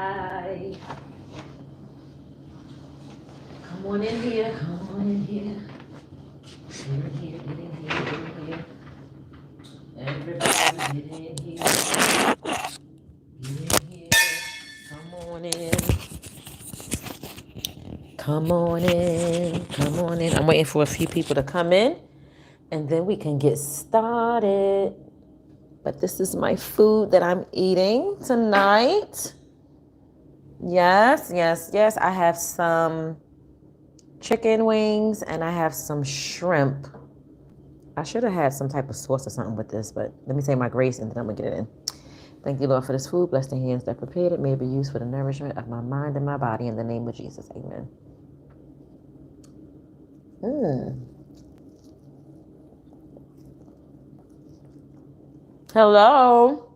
Hi. Come on in here. Come on in here. Get in here. Get in here. Get in here. Everybody get in here. Get in here. Come on in. Come on in. Come on in. I'm waiting for a few people to come in, and then we can get started. But this is my food that I'm eating tonight. Yes, yes, yes. I have some chicken wings and I have some shrimp. I should have had some type of sauce or something with this, but let me say my grace and then I'm going to get it in. Thank you, Lord, for this food. Bless the hands that prepared it. May it be used for the nourishment of my mind and my body in the name of Jesus. Amen. Hello.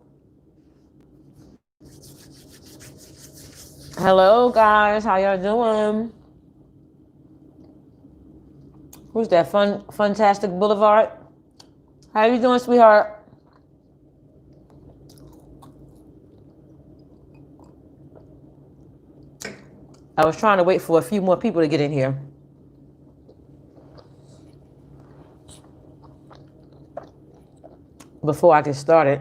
Hello, guys. How y'all doing? Who's that? Fantastic Boulevard. How you doing, sweetheart? I was trying to wait for a few more people to get in here. Before I get started.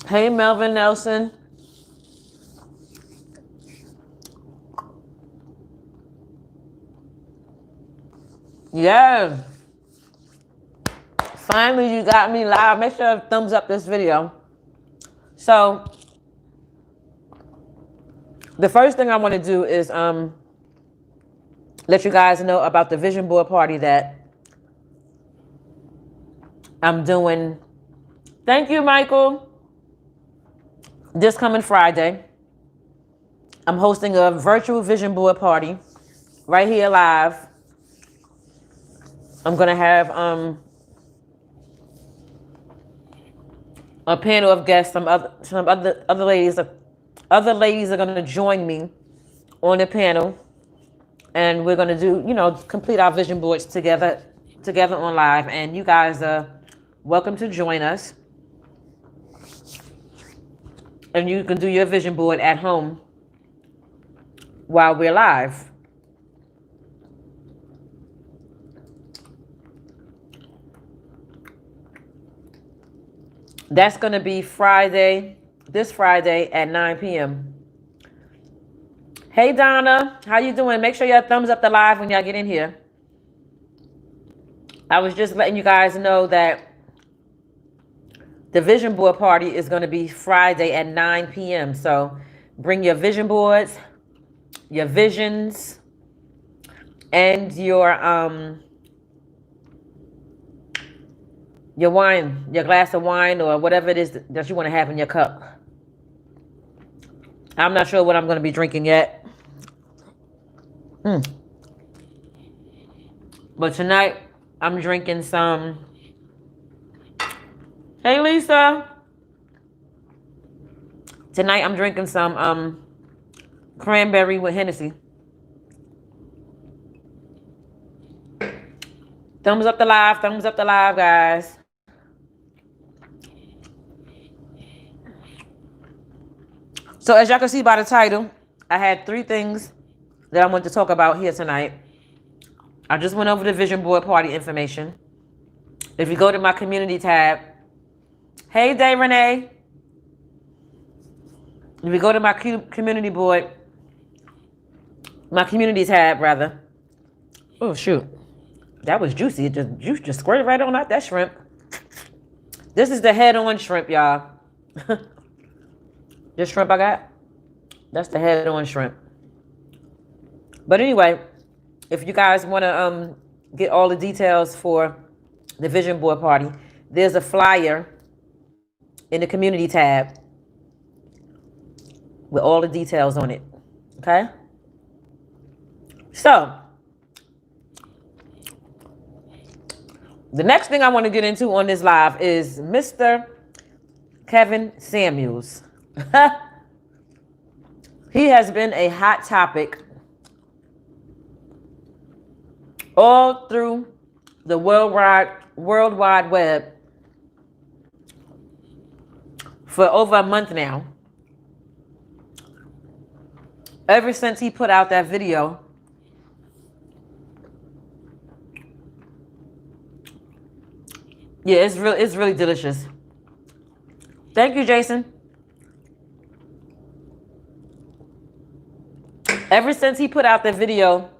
Hey, Melvin Nelson. Yeah. Finally, you got me live. Make sure to thumbs up this video. So, the first thing I want to do is let you guys know about the vision board party that I'm doing. Thank you, Michael. This coming Friday, I'm hosting a virtual vision board party right here live. I'm going to have a panel of guests. Some other ladies are going to join me on the panel, and we're going to do, complete our vision boards together on live. And you guys are welcome to join us. And you can do your vision board at home while we're live. That's going to be this Friday at 9 p.m. Hey, Donna. How you doing? Make sure y'all thumbs up the live when y'all get in here. I was just letting you guys know that the vision board party is going to be Friday at 9 p.m. So bring your vision boards, your visions, and your wine, your glass of wine, or whatever it is that you want to have in your cup. I'm not sure what I'm going to be drinking yet. But tonight, I'm drinking some... Hey, Lisa. Tonight, I'm drinking some cranberry with Hennessy. Thumbs up the live, guys. So as y'all can see by the title, I had 3 things that I want to talk about here tonight. I just went over the vision board party information. If you go to my community tab, hey, Day Renee. If you go to my community tab, rather. Oh, shoot. That was juicy. Juice just squirted right on out that shrimp. This is the head-on shrimp, y'all. This shrimp I got, that's the head-on shrimp. But anyway, if you guys want to get all the details for the vision board party, there's a flyer in the community tab with all the details on it. Okay? So, the next thing I want to get into on this live is Mr. Kevin Samuels. He has been a hot topic all through the World Wide Web for over a month now. Ever since he put out that video, yeah, it's really delicious. Thank you, Jason. Ever since he put out the video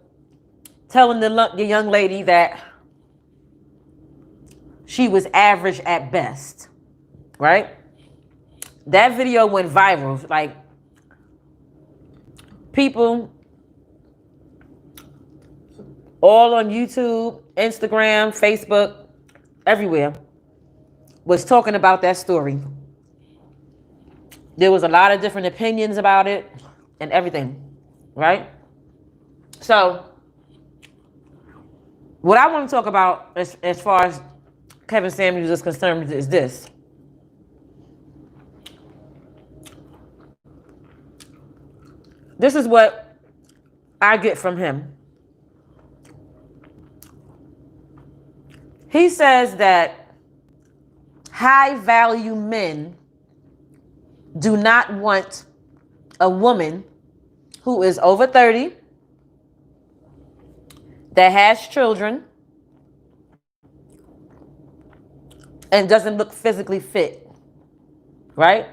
telling the young lady that she was average at best, right? That video went viral. Like, people all on YouTube, Instagram, Facebook, everywhere was talking about that story. There was a lot of different opinions about it and everything, right? So what I want to talk about as far as Kevin Samuels is concerned is this. This is what I get from him. He says that high value men do not want a woman who is over 30, that has children, and doesn't look physically fit. Right?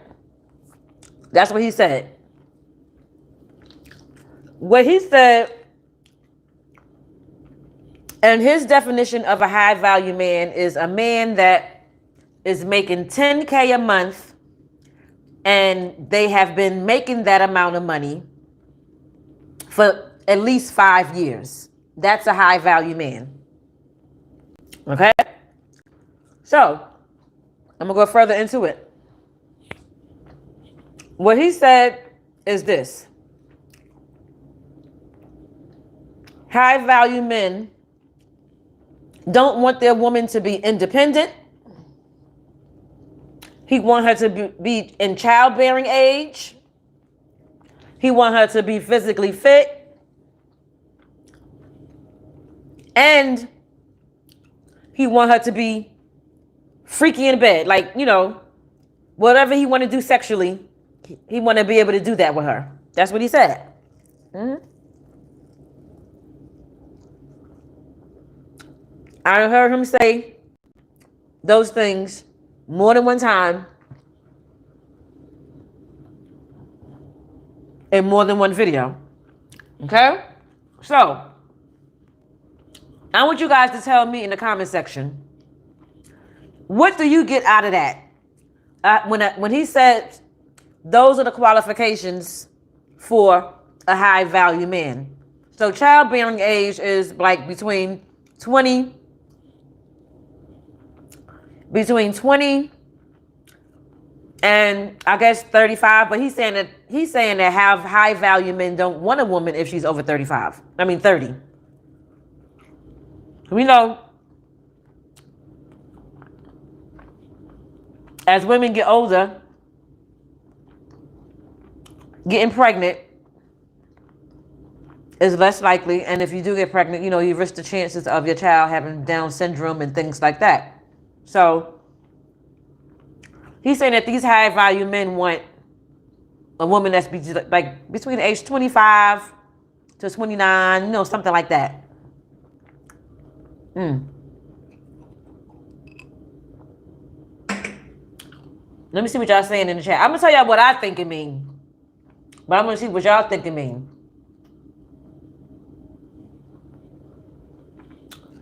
That's what he said. What he said, and his definition of a high value man is a man that is making $10K a month, and they have been making that amount of money for at least 5 years. That's a high value man. Okay? So, I'm going to go further into it. What he said is this. High value men don't want their woman to be independent. He wants her to be in childbearing age. He wants her to be physically fit. And he wants her to be freaky in bed. Like, you know, whatever he want to do sexually, he want to be able to do that with her. That's what he said. Mm-hmm. I heard him say those things more than one time in more than one video. Okay? So, I want you guys to tell me in the comment section, what do you get out of that? When he said those are the qualifications for a high value man. So childbearing age is like between 20 and I guess 35, but he's saying that have high value men don't want a woman if she's over 35. I mean 30. We know as women get older, getting pregnant is less likely, and if you do get pregnant, you know, you risk the chances of your child having Down syndrome and things like that. So he's saying that these high value men want a woman that's like between age 25 to 29, you know, something like that. Let me see what y'all saying in the chat. I'm gonna tell y'all what I think it means, but I'm gonna see what y'all think it means.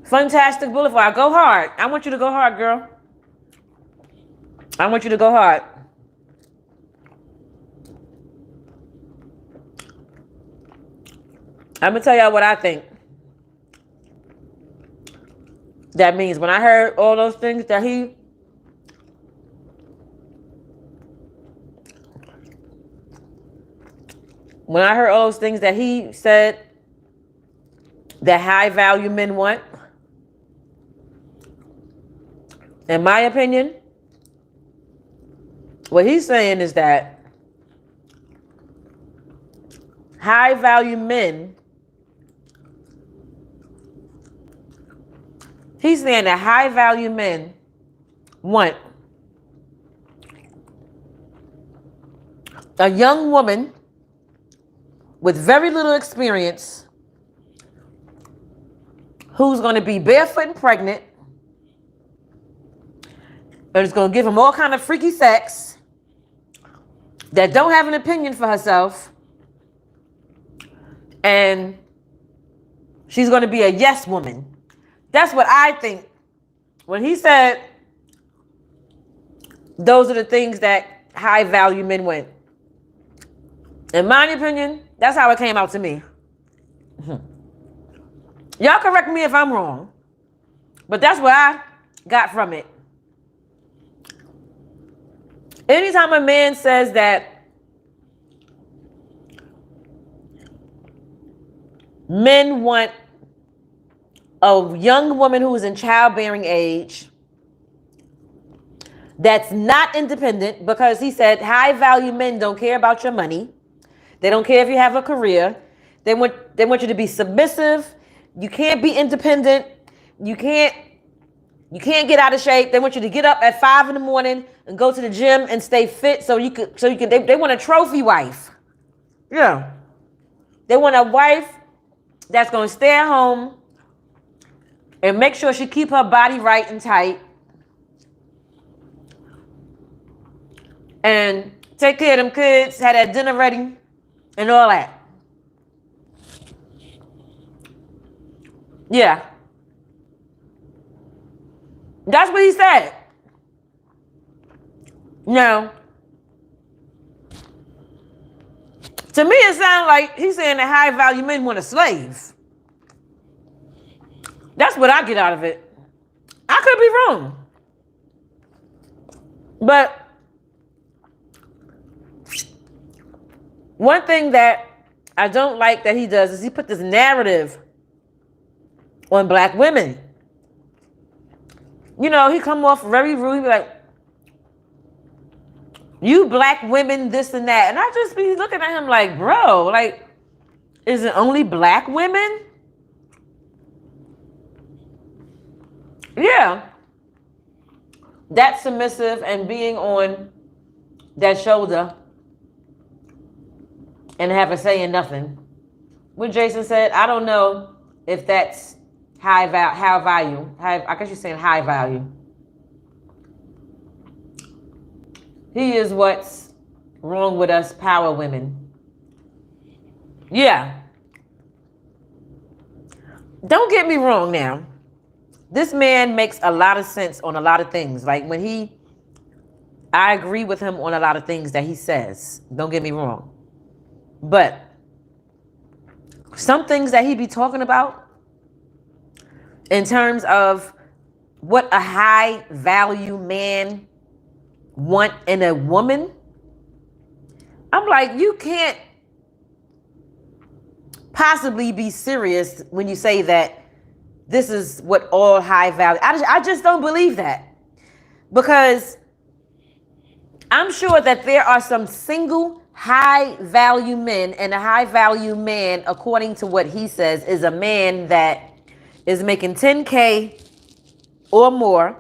Fantastic Boulevard, go hard. I want you to go hard, girl. I want you to go hard. I'm gonna tell y'all what I think that means. When I heard all those things that he said that high value men want, in my opinion, what he's saying is that high value men He's saying that high value men want a young woman with very little experience who's going to be barefoot and pregnant and is going to give him all kind of freaky sex, that don't have an opinion for herself, and she's going to be a yes woman. That's what I think. When he said those are the things that high value men want, in my opinion, that's how it came out to me. Y'all correct me if I'm wrong, but that's what I got from it. Anytime a man says that men want a young woman who is in childbearing age that's not independent, because he said high value men don't care about your money. They don't care if you have a career. They want you to be submissive. You can't be independent. You can't get out of shape. They want you to get up at 5 a.m. and go to the gym and stay fit so you can. They want a trophy wife. Yeah. They want a wife that's going to stay at home and make sure she keep her body right and tight and take care of them kids, have that dinner ready and all that. Yeah. That's what he said. Now, to me, it sounds like he's saying that high value men want a slave. That's what I get out of it. I could be wrong. But one thing that I don't like that he does is he put this narrative on black women. You know, he come off very rude. He be like, you black women, this and that. And I just be looking at him like, bro, like, is it only black women? Yeah. That's submissive and being on that shoulder and have a say in nothing. What Jason said, I don't know if that's high value. I guess you're saying high value. He is what's wrong with us power women. Yeah. Don't get me wrong now. This man makes a lot of sense on a lot of things. Like I agree with him on a lot of things that he says. Don't get me wrong. But some things that he be talking about in terms of what a high value man want in a woman, I'm like, you can't possibly be serious when you say that this is what all high value. I just don't believe that, because I'm sure that there are some single high value men, and a high value man, according to what he says, is a man that is making $10K or more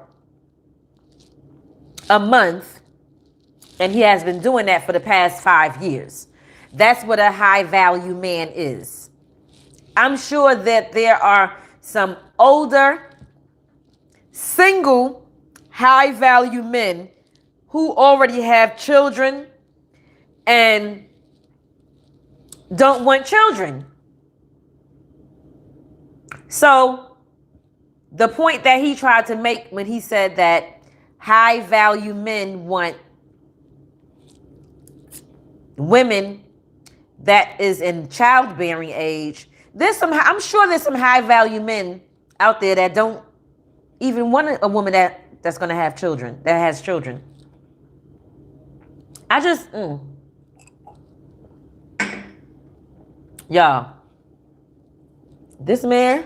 a month, and he has been doing that for the past 5 years. That's what a high value man is. I'm sure that there are some older, single, high value men who already have children and don't want children. So the point that he tried to make when he said that high value men want women that is in childbearing age, I'm sure there's some high value men out there that don't even want a woman that's going to have children, that has children. I just, y'all, this man,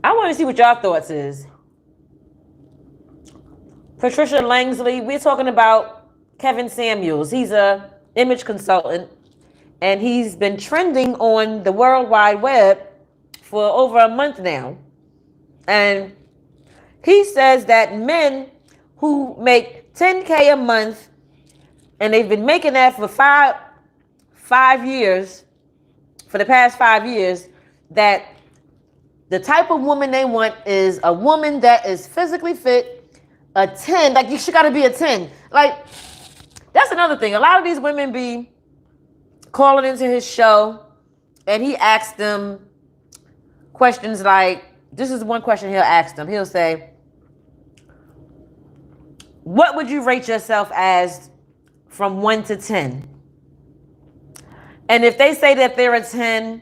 I want to see what y'all thoughts is. Patricia Langsley, we're talking about Kevin Samuels. He's a image consultant, and he's been trending on the World Wide Web for over a month now. And he says that men who make 10K a month, and they've been making that for five years, for the past 5 years, that the type of woman they want is a woman that is physically fit, a 10. Like, she got to be a 10. Like, that's another thing. A lot of these women be calling into his show, and he asks them questions like, this is one question he'll ask them. He'll say, what would you rate yourself as from 1 to 10? And if they say that they're a 10,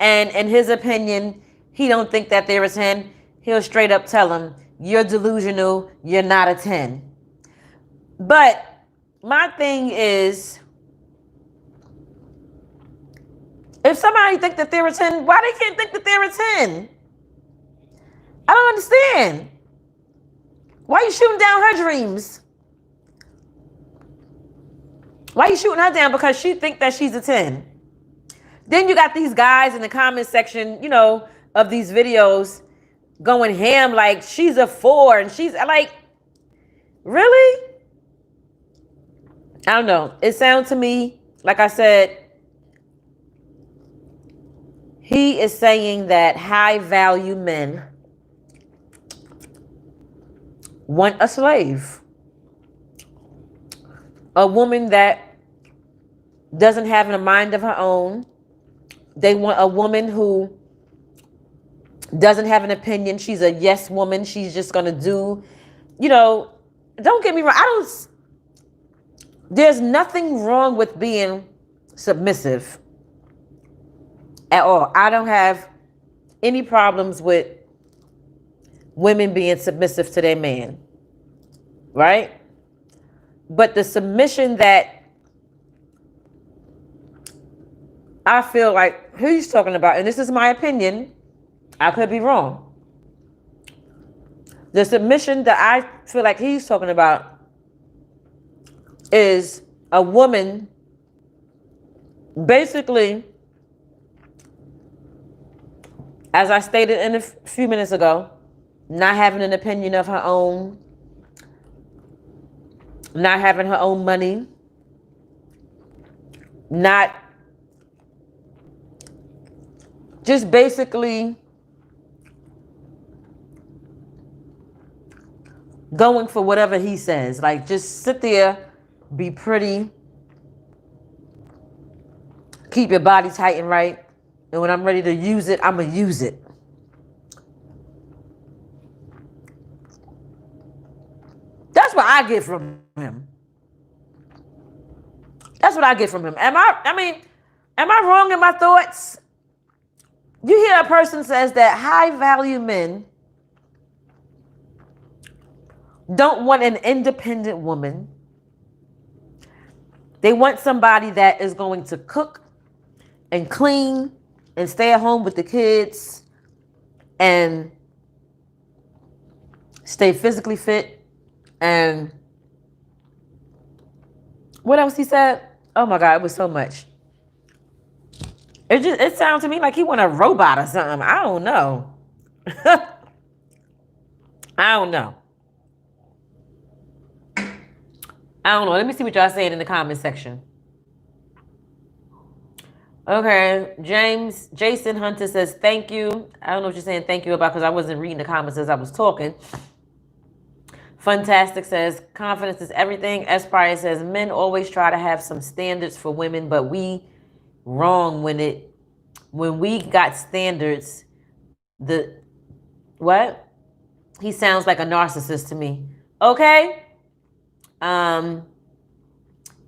and in his opinion, he don't think that they're a 10, he'll straight up tell them, you're delusional, you're not a 10. But my thing is, if somebody think that they're a 10, why they can't think that they're a 10? I don't understand. Why are you shooting down her dreams? Why are you shooting her down because she think that she's a 10? Then you got these guys in the comment section, you know, of these videos going ham like she's a 4 and she's like, really? I don't know. It sounds to me, like I said, he is saying that high value men want a slave. A woman that doesn't have a mind of her own. They want a woman who doesn't have an opinion. She's a yes woman. She's just going to do, you know, don't get me wrong. There's nothing wrong with being submissive at all. I don't have any problems with women being submissive to their man, right? But the submission that I feel like he's talking about, and this is my opinion, I could be wrong. The submission that I feel like he's talking about is a woman basically, as I stated in a few minutes ago, not having an opinion of her own, not having her own money, not just basically going for whatever he says. Like, just sit there, be pretty, keep your body tight and right, and when I'm ready to use it, I'm going to use it. That's what I get from him. That's what I get from him. Am I wrong in my thoughts? You hear a person says that high value men don't want an independent woman. They want somebody that is going to cook and clean and stay at home with the kids and stay physically fit. And what else he said? Oh my God, it was so much. It sounds to me like he want a robot or something. I don't know. I don't know. Let me see what y'all saying in the comment section. Okay, Jason Hunter says, thank you. I don't know what you're saying thank you about because I wasn't reading the comments as I was talking. Funtastic says, confidence is everything. Espire says, men always try to have some standards for women, but we wrong when we got standards. What? He sounds like a narcissist to me. Okay.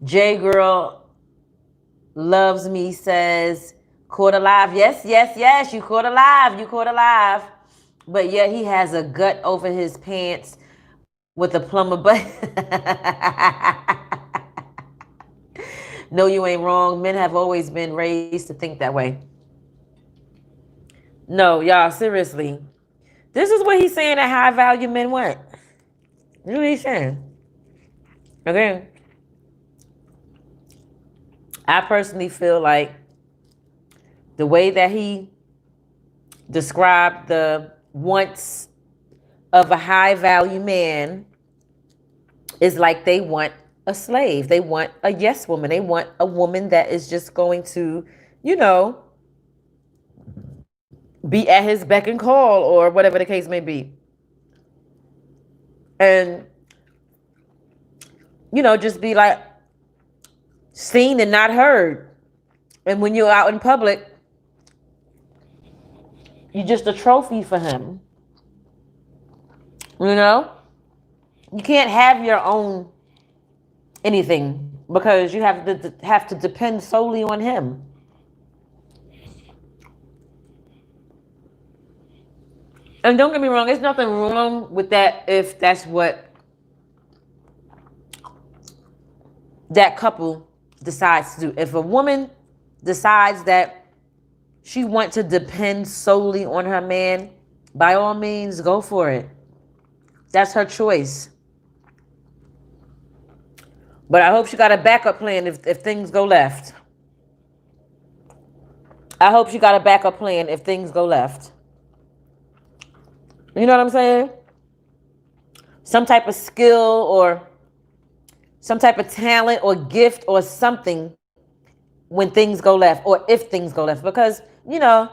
J Girl Loves Me says, caught alive. Yes. You caught alive. But yeah, he has a gut over his pants with a plumber butt. No, you ain't wrong. Men have always been raised to think that way. No, y'all, seriously. This is what he's saying that high value men want. This is what he's saying. Okay? I personally feel like the way that he describe the wants of a high value man is like they want a slave. They want a yes woman. They want a woman that is just going to, you know, be at his beck and call or whatever the case may be. And, you know, just be like seen and not heard. And when you're out in public, you're just a trophy for him. You know? You can't have your own anything because you have to depend solely on him. And don't get me wrong, there's nothing wrong with that if that's what that couple decides to do. If a woman decides that she wants to depend solely on her man, by all means, go for it. That's her choice. But I hope she got a backup plan if things go left. I hope she got a backup plan if things go left. You know what I'm saying? Some type of skill or some type of talent or gift or something when things go left or if things go left. Because, you know,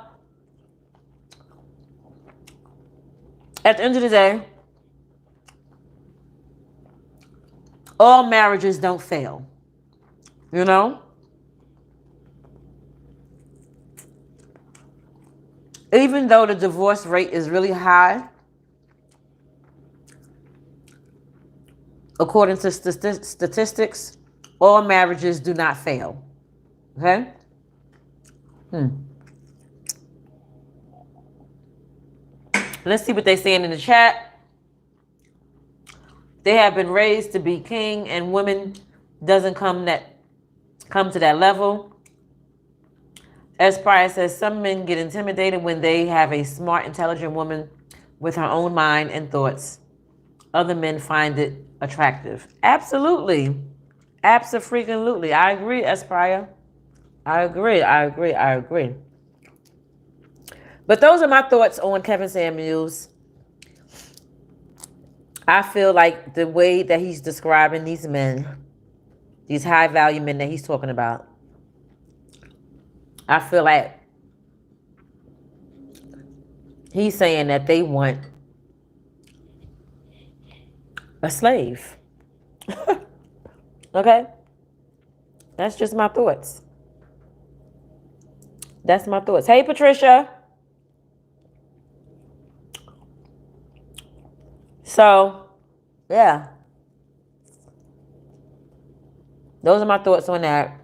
at the end of the day, all marriages don't fail. You know? Even though the divorce rate is really high, according to statistics, all marriages do not fail. Okay? Let's see what they're saying in the chat. They have been raised to be king, and women doesn't come to that level. Espriya says some men get intimidated when they have a smart, intelligent woman with her own mind and thoughts. Other men find it attractive. Absolutely. Absolutely. I agree, Espriya. I agree. But those are my thoughts on Kevin Samuels. I feel like the way that he's describing these men, these high value men that he's talking about, I feel like he's saying that they want a slave. Okay? That's just my thoughts. That's my thoughts. Hey, Patricia. So, yeah. Those are my thoughts on that.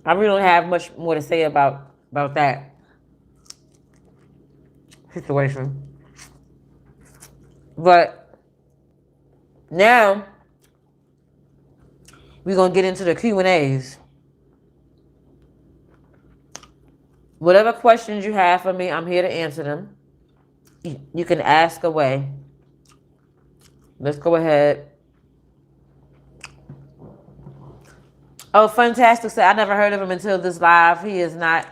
I really don't have much more to say about that situation. But now we're going to get into the Q&As. Whatever questions you have for me, I'm here to answer them. You can ask away. Let's go ahead. Oh, Fantastic said, I never heard of him until this live. He is not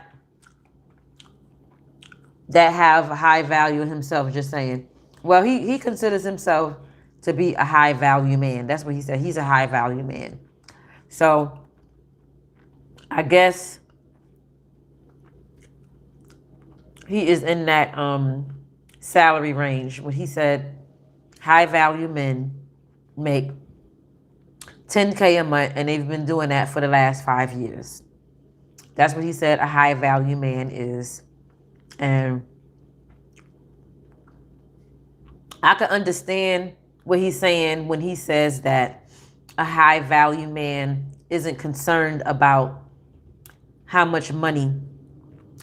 that have a high value himself, just saying. Well, he considers himself to be a high value man. That's what he said. He's a high value man. So I guess he is in that salary range when he said high value men make $10K a month, and they've been doing that for the last 5 years. That's what he said a high value man is. And I can understand what he's saying when he says that a high value man isn't concerned about how much money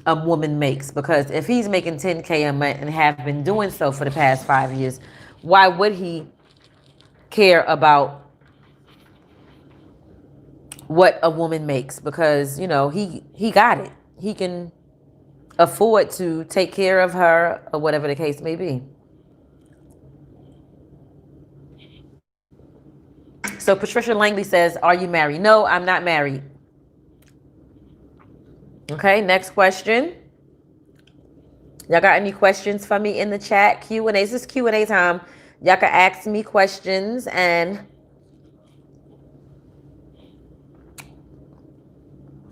a woman makes. Because if he's making $10K a month and have been doing so for the past 5 years, why would he care about what a woman makes? Because, you know, he got it. He can afford to take care of her or whatever the case may be. So Patricia Langley says, are you married? No, I'm not married. Okay, next question. Y'all got any questions for me in the chat? Q&A. This is Q&A time. Y'all can ask me questions and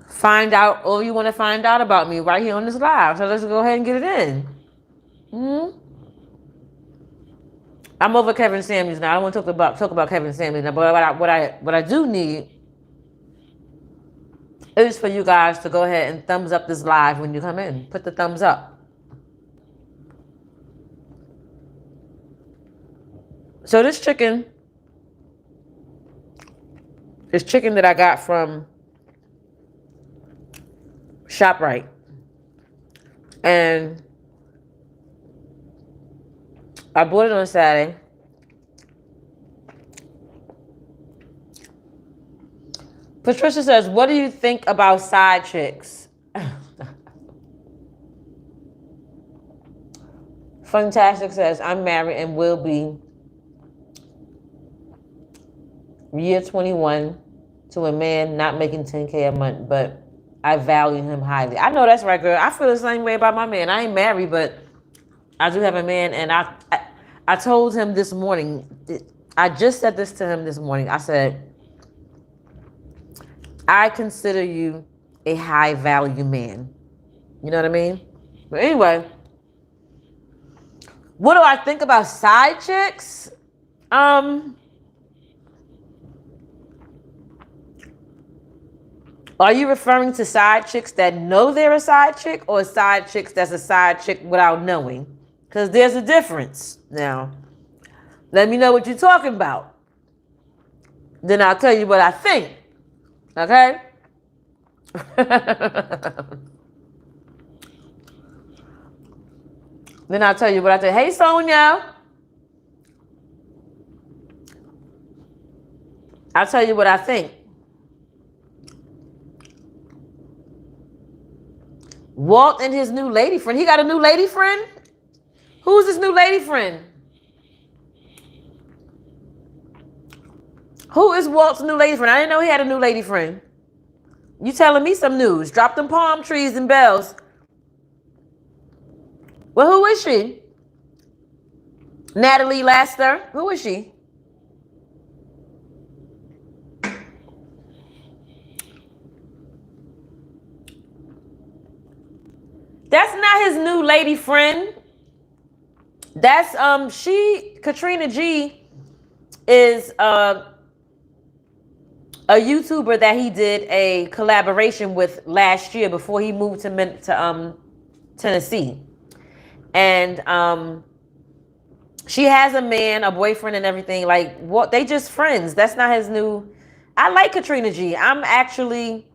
find out all you want to find out about me right here on this live. So let's go ahead and get it in. I'm over Kevin Samuels now. I don't want to talk about Kevin Samuels now, but what I do need is for you guys to go ahead and thumbs up this live when you come in. Put the thumbs up. So this chicken that I got from ShopRite, and I bought it on Saturday. Patricia says, what do you think about side chicks? Fantastic says, I'm married and will be year 21 to a man not making 10K a month, but I value him highly. I know that's right, girl. I feel the same way about my man. I ain't married, but I do have a man, and I told him this morning, I just said this to him this morning. I said, I consider you a high value man. You know what I mean? But anyway, what do I think about side chicks? Are you referring to side chicks that know they're a side chick, or side chicks that's a side chick without knowing? Because there's a difference. Now, let me know what you're talking about. Then I'll tell you what I think. Okay? Then I'll tell you what I think. Hey, Sonia. I'll tell you what I think. Walt and his new lady friend. He got a new lady friend? Who's his new lady friend? Who is Walt's new lady friend? I didn't know he had a new lady friend. You telling me some news. Drop them palm trees and bells. Well, who is she? Natalie Laster. Who is she? That's not his new lady friend. That's Katrina G is a YouTuber that he did a collaboration with last year before he moved to Tennessee. And she has a man, a boyfriend and everything. Like, what? They just friends. That's not his new. I like Katrina G. I'm actually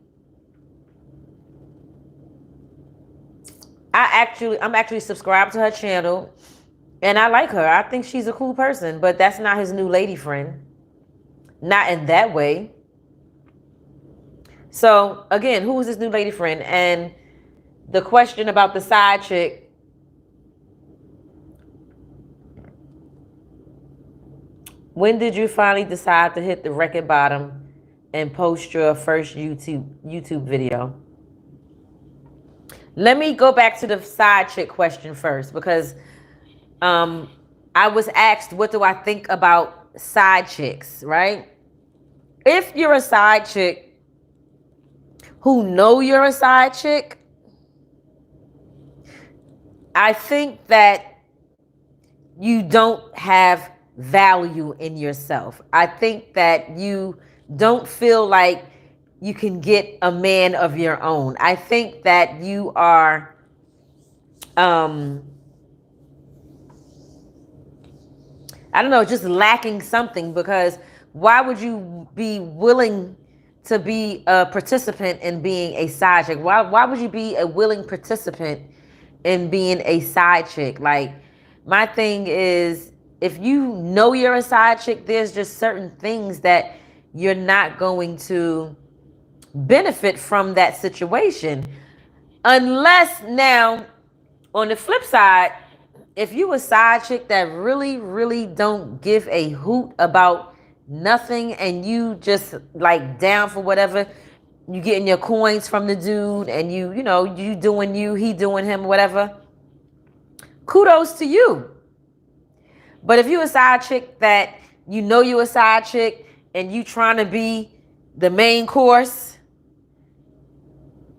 subscribed to her channel, and I like her. I think she's a cool person, but that's not his new lady friend. Not in that way. So again, who is his new lady friend? And the question about the side chick. When did you finally decide to hit the record bottom and post your first YouTube video? Let me go back to the side chick question first, because I was asked, what do I think about side chicks, right? If you're a side chick who know you're a side chick, I think that you don't have value in yourself. I think that you don't feel like you can get a man of your own. I think that you are I don't know, just lacking something, because why would you be willing to be a participant in being a side chick? Why would you be a willing participant in being a side chick? Like, my thing is, if you know you're a side chick, there's just certain things that you're not going to benefit from that situation. Unless, now, on the flip side, if you a side chick that really, really don't give a hoot about nothing, and you just like down for whatever, you getting your coins from the dude, and you know, you doing you, he doing him, whatever. kudos to you. But if you a side chick that you know you a side chick and you trying to be the main course,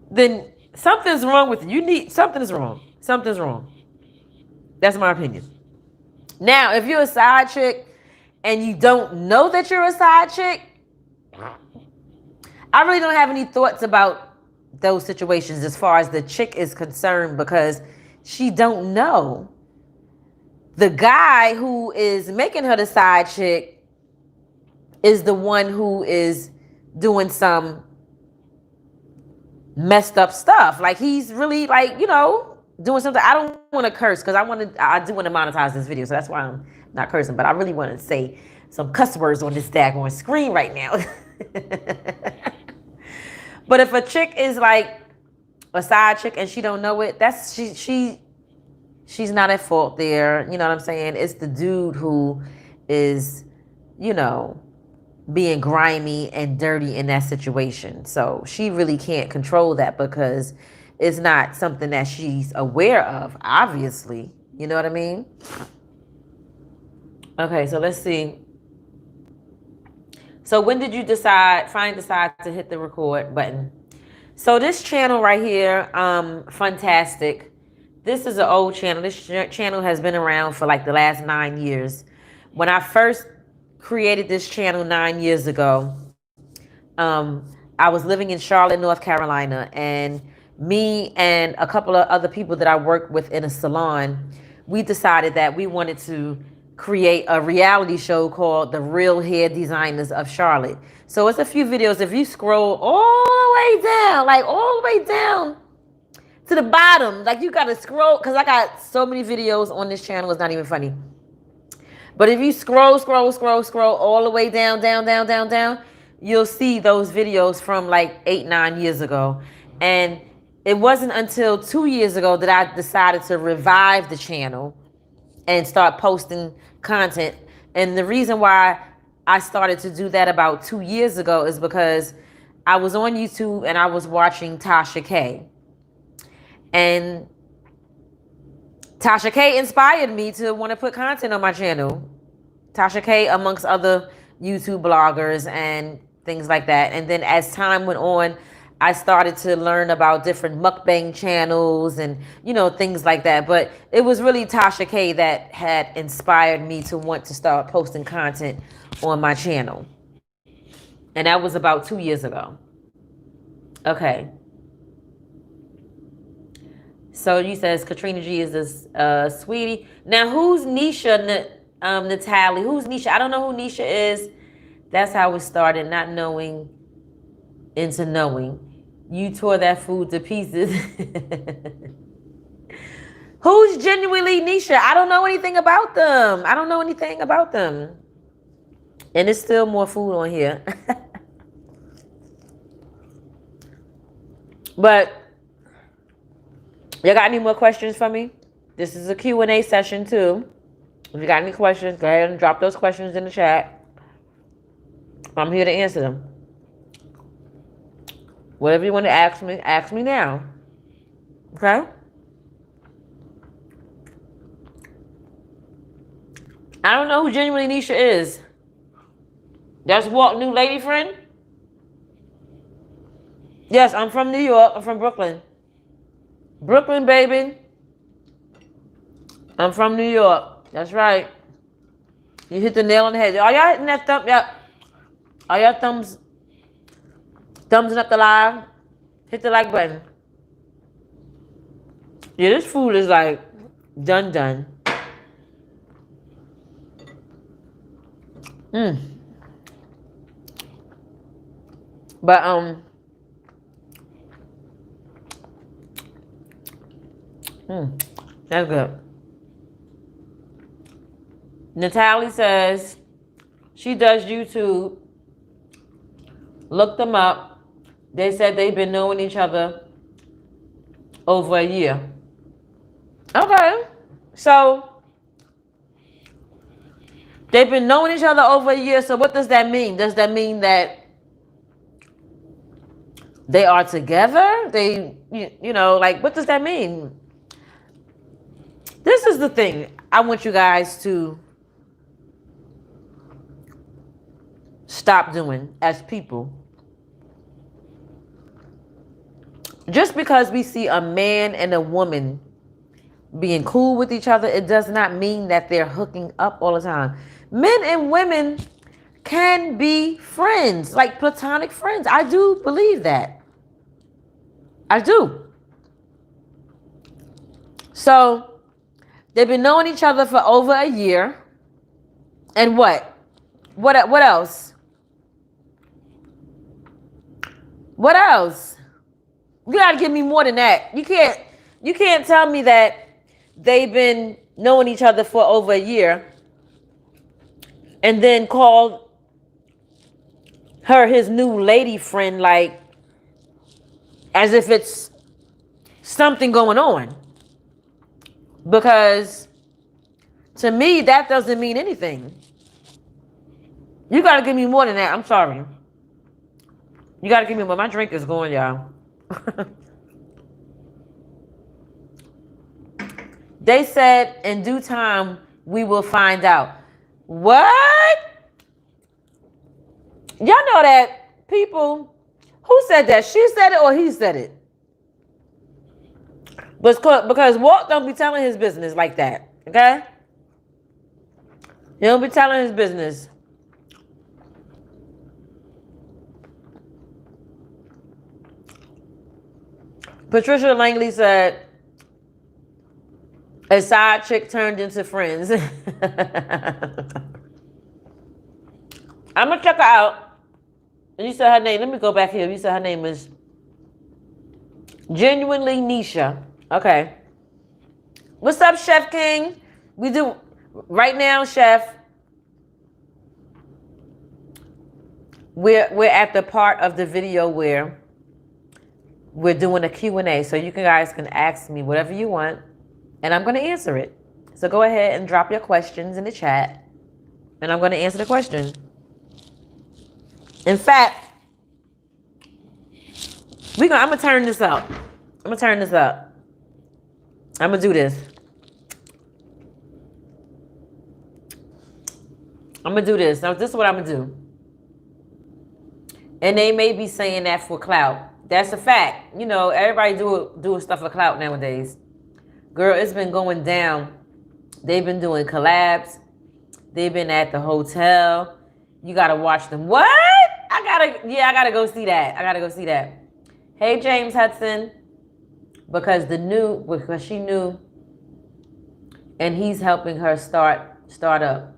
then something's wrong with you. Something's wrong. Something's wrong. That's my opinion. Now, if you're a side chick and you don't know that you're a side chick, I really don't have any thoughts about those situations as far as the chick is concerned, because she don't know. The guy who is making her the side chick is the one who is doing some messed up stuff. Like, he's really, like, doing something. I don't want to curse because I do want to monetize this video, so that's why I'm not cursing. But I really want to say some cuss words on this daggone screen right now. But if a chick is like a side chick and she don't know it, she's not at fault there. You know what I'm saying? It's the dude who is, being grimy and dirty in that situation. So she really can't control that because it's not something that she's aware of, obviously. You know what I mean? Okay, so let's see. So when did you finally decide to hit the record button? So this channel right here, Fantastic. This is an old channel. This channel has been around for like the last 9 years. When I first created this channel 9 years ago, I was living in Charlotte, North Carolina, and me and a couple of other people that I worked with in a salon, we decided that we wanted to create a reality show called The Real Hair Designers of Charlotte. So it's a few videos. If you scroll all the way down, like all the way down to the bottom, like you got to scroll, because I got so many videos on this channel, it's not even funny. But if you scroll all the way down, you'll see those videos from like 8-9 years ago. And it wasn't until 2 years ago that I decided to revive the channel and start posting content. And the reason why I started to do that about 2 years ago is because I was on YouTube and I was watching Tasha K. And Tasha K inspired me to want to put content on my channel. Tasha K, amongst other YouTube bloggers and things like that. And then as time went on, I started to learn about different mukbang channels and, things like that. But it was really Tasha K that had inspired me to want to start posting content on my channel. And that was about 2 years ago. Okay. So you says Katrina G is this sweetie. Now, who's Nisha, Natalie? Who's Nisha? I don't know who Nisha is. That's how it started, not knowing into knowing. You tore that food to pieces. Who's genuinely Nisha? I don't know anything about them. And there's still more food on here. But you got any more questions for me? This is a Q&A session too. If you got any questions, go ahead and drop those questions in the chat. I'm here to answer them. Whatever you want to ask me now. Okay? I don't know who genuinely Nisha is. That's what, new lady friend? Yes, I'm from New York. I'm from Brooklyn. Brooklyn, baby. I'm from New York. That's right. You hit the nail on the head. Are y'all hitting that thumb? Yeah. Are y'all thumbsing up the live? Hit the like button. Yeah, this food is like done. But that's good. Natalie says she does YouTube. Look them up. They said they've been knowing each other over a year. Okay. So they've been knowing each other over a year. So what does that mean? Does that mean that they are together? Like, what does that mean? This is the thing I want you guys to stop doing as people. Just because we see a man and a woman being cool with each other, it does not mean that they're hooking up all the time. Men and women can be friends, like platonic friends. I do believe that. I do. So they've been knowing each other for over a year. And what? What else? What else? You gotta give me more than that. You can't tell me that they've been knowing each other for over a year and then called her his new lady friend, like as if it's something going on. Because to me, that doesn't mean anything. You gotta give me more than that. I'm sorry. You gotta give me more. My drink is going, y'all. They said in due time we will find out. What? Y'all know that people, who said that? She said it or he said it? Because Walt don't be telling his business like that. Okay? He don't be telling his business. Patricia Langley said, a side chick turned into friends. I'm going to check her out. You said her name. Let me go back here. You said her name is Genuinely Nisha. Okay. What's up, Chef King? We do right now, Chef. We're at the part of the video where we're doing a Q&A, so you guys can ask me whatever you want, and I'm going to answer it. So go ahead and drop your questions in the chat, and I'm going to answer the question. In fact, I'm going to turn this up. I'm going to turn this up. I'm going to do this. I'm going to do this. Now, this is what I'm going to do. And they may be saying that for clout. That's a fact. You know, everybody doing stuff for clout nowadays. Girl, it's been going down. They've been doing collabs. They've been at the hotel. You got to watch them. What? I got to go see that. I got to go see that. Hey, James Hudson. Because she knew, and he's helping her start up.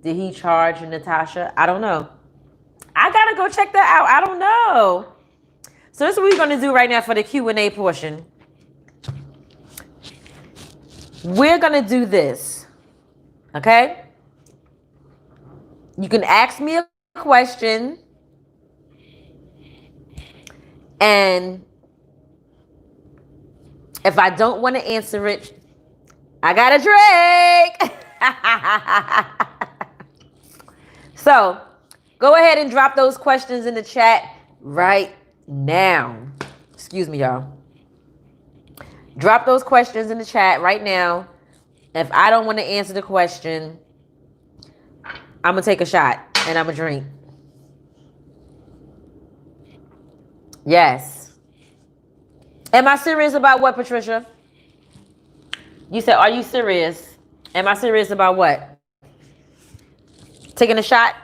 Did he charge Natasha? I don't know. I got to go check that out. I don't know. So this is what we're going to do right now for the Q&A portion. We're going to do this. Okay? You can ask me a question. And if I don't want to answer it, I got a drink. So go ahead and drop those questions in the chat right now. Excuse me, y'all. Drop those questions in the chat right now. If I don't want to answer the question, I'm going to take a shot and I'm going to drink. Yes. Am I serious about what, Patricia? You said, are you serious? Am I serious about what? Taking a shot?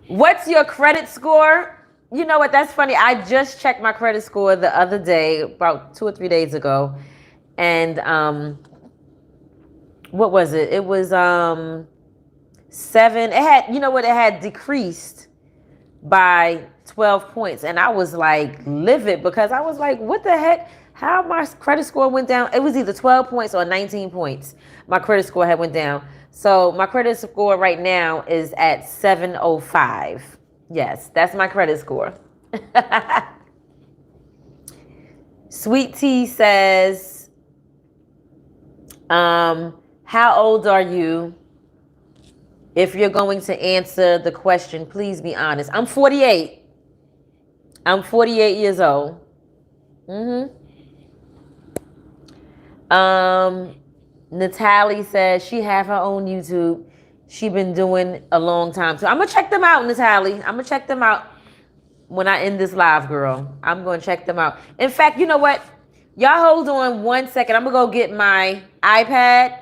What's your credit score? You know what? That's funny. I just checked my credit score the other day, about 2 or 3 days ago. And what was it? It was 7. It had, you know what? It had decreased by 12 points. And I was like livid because I was like, what the heck? How my credit score went down? It was either 12 points or 19 points. My credit score had went down. So my credit score right now is at 705. Yes, that's my credit score. Sweet Tea says, how old are you? If you're going to answer the question, please be honest. I'm 48. I'm 48 years old. Natalie says she have her own YouTube. She been doing a long time. So I'm gonna check them out, Natalie. I'm gonna check them out when I end this live, girl. I'm gonna check them out. In fact, you know what? Y'all hold on 1 second. I'm gonna go get my iPad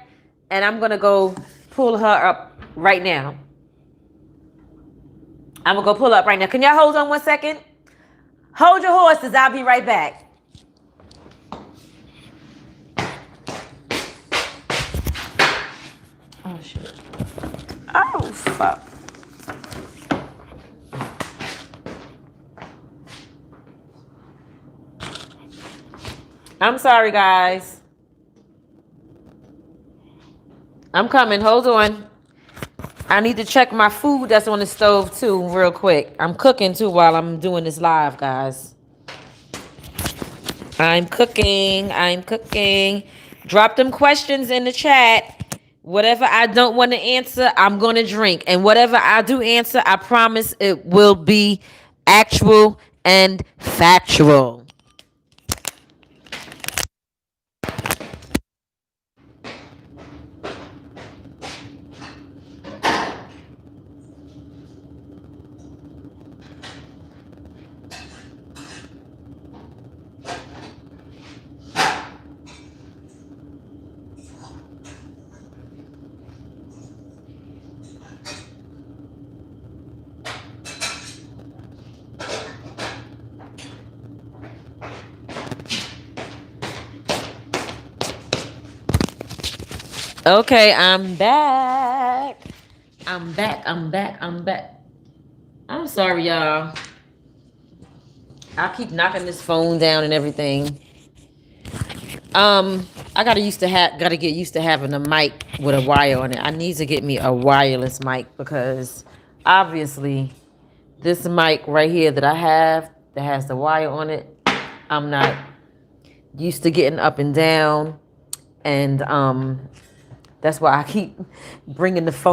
and I'm gonna go pull her up right now. I'm gonna go pull up right now. Can y'all hold on 1 second? Hold your horses. I'll be right back. Oh shit. Oh fuck. I'm sorry, guys. I'm coming. Hold on. I need to check my food that's on the stove too, real quick. I'm cooking too while I'm doing this live, guys. I'm cooking. Drop them questions in the chat. Whatever I don't want to answer, I'm going to drink. And whatever I do answer, I promise it will be actual and factual. Okay, I'm back. I'm back. I'm sorry, y'all. I keep knocking this phone down and everything. I gotta get used to having a mic with a wire on it. I need to get me a wireless mic because obviously this mic right here that I have that has the wire on it, I'm not used to getting up and down, and that's why I keep bringing the phone